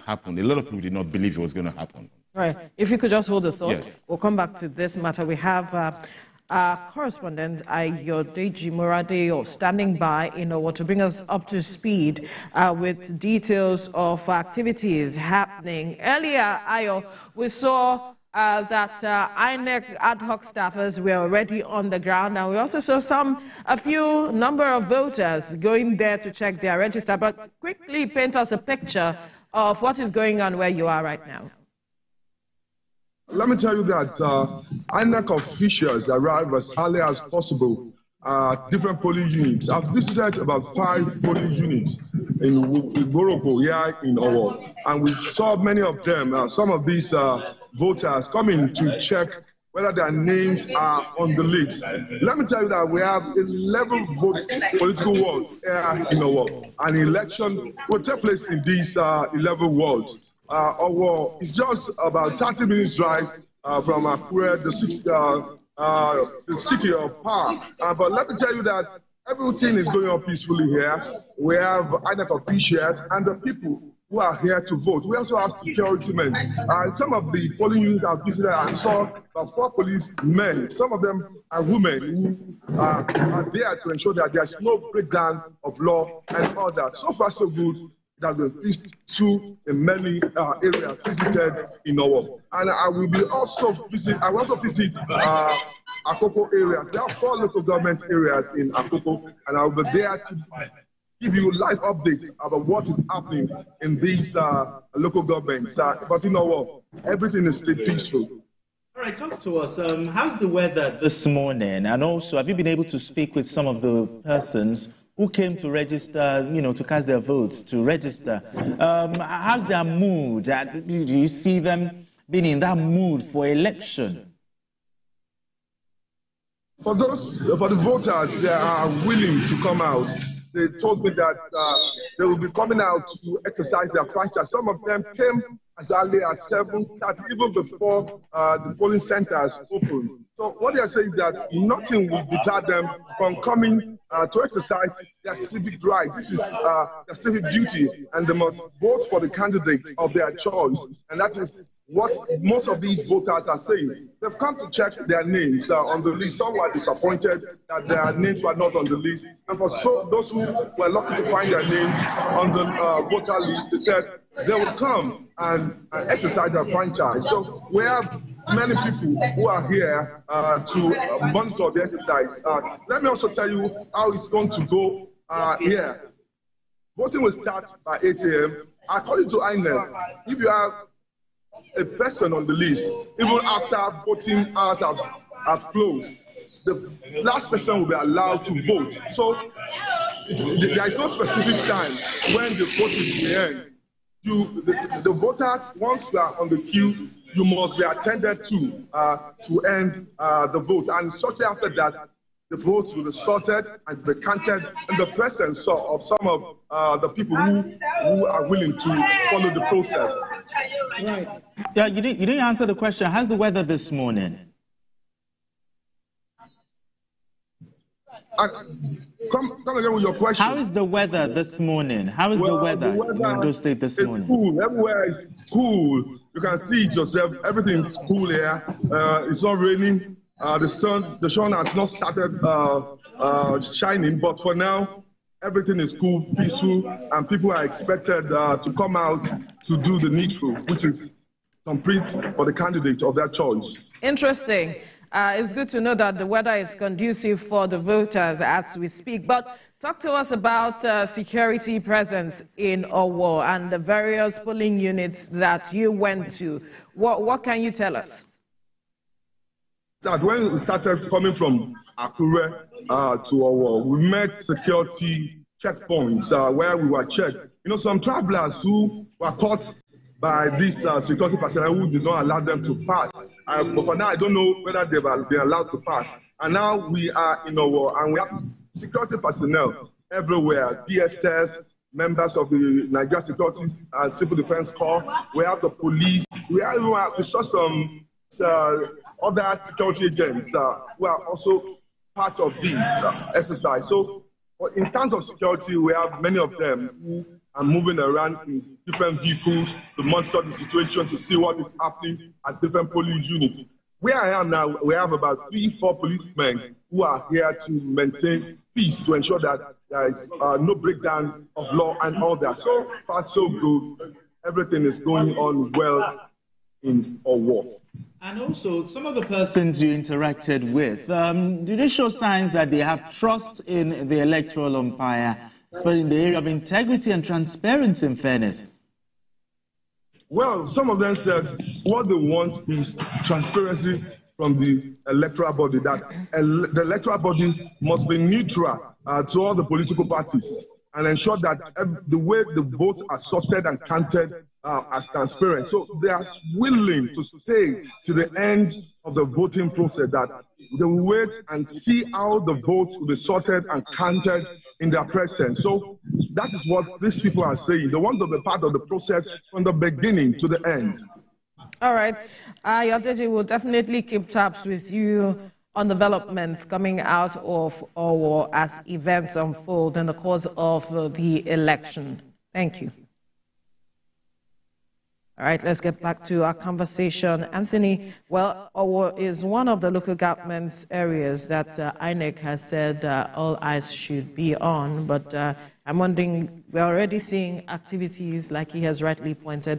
happened. A lot of people did not believe it was going to happen. Right. If you could just hold the thought, yes. We'll come back to this matter. We have our correspondent, Ayodeji Moradeyo, standing by in Ondo to bring us up to speed with details of activities happening. Earlier, Ayo, we saw that INEC ad hoc staffers were already on the ground, and we also saw a few number of voters going there to check their register. But quickly paint us a picture of what is going on where you are right now. Let me tell you that INEC officials arrive as early as possible at different polling units. I've visited about 5 polling units in Igboroko here in Owo, and we saw many of them, some of these voters coming to check whether their names are on the list. Let me tell you that we have 11 political wards here in Owo. An election will take place in these 11 wards. Owo is just about 30 minutes drive from Akure, the city of power. But let me tell you that everything is going on peacefully here. We have INEC officials and the people who are here to vote. We also have security men. Some of the polling units I've visited, I saw about 4 policemen. Some of them are women who are there to ensure that there's no breakdown of law and order. So far, so good. It has been peaceful in many areas visited in Owo. And I will also visit Akoko areas. There are 4 local government areas in Akoko, and I will be there to give you live updates about what is happening in these local governments. But in Owo, everything is still peaceful. All right, talk to us. How's the weather this morning? And also, have you been able to speak with some of the persons who came to register, to cast their votes, to register? How's their mood? Do you see them being in that mood for election? For the voters, they are willing to come out. They told me that they will be coming out to exercise their franchise. Some of them came as early as 7:30, even before the polling centers opened. So what they are saying is that nothing will deter them from coming to exercise their civic right. This is their civic duty, and they must vote for the candidate of their choice. And that is what most of these voters are saying. They've come to check their names on the list. Some were disappointed that their names were not on the list. And for those who were lucky to find their names on the voter list, they said they would come and exercise their franchise. So we have many people who are here to monitor the exercise. Let me also tell you how it's going to go here. Voting will start by 8 a.m. According to INEC, if you have a person on the list, even after voting hours have closed, the last person will be allowed to vote. So there is no specific time when the vote is to end. The voters, once you are on the queue, you must be attended to end the vote. And shortly after that, the votes will be sorted and be counted in the presence of some of the people who are willing to follow the process. Right. Yeah, you didn't answer the question. How's the weather this morning? Come again with your question. How is the weather this morning? How is the weather in Ondo State this morning? Cool. Everywhere is cool. You can see it yourself. Everything's cool here. It's not raining. The sun has not started shining, but for now, everything is cool, peaceful, and people are expected to come out to do the needful, which is complete for the candidate of their choice. Interesting. It's good to know that the weather is conducive for the voters as we speak. But talk to us about security presence in Owo and the various polling units that you went to. What can you tell us? That when we started coming from Akure to Owo, we met security checkpoints where we were checked. Some travelers who were caught by this security personnel who did not allow them to pass. But for now, I don't know whether they've been allowed to pass. And now we are in Owo, and we have security personnel everywhere, DSS, members of the Nigeria Security and Civil Defense Corps. We have the police. We saw some other security agents who are also part of this exercise. So in terms of security, we have many of them who are moving around in different vehicles to monitor the situation, to see what is happening at different polling units. Where I am now, we have about 3-4 policemen who are here to maintain peace, to ensure that there is no breakdown of law and all that. So far, so good. Everything is going on well in our war. And also, some of the persons you interacted with, do they show signs that they have trust in the electoral umpire, especially in the area of integrity and transparency and fairness? Well, some of them said what they want is transparency from the electoral body, that the electoral body must be neutral to all the political parties and ensure that the way the votes are sorted and counted as transparent. So they are willing to stay to the end of the voting process, that they will wait and see how the votes will be sorted and counted in their presence. So that is what these people are saying. They want to be part of the process from the beginning to the end. All right. Ayodeji will definitely keep tabs with you on developments coming out of Owo as events unfold in the course of the election. Thank you. All right, let's get back to our conversation. Anthony, well, Owo is one of the local government's areas that INEC has said all eyes should be on, but I'm wondering, we're already seeing activities, like he has rightly pointed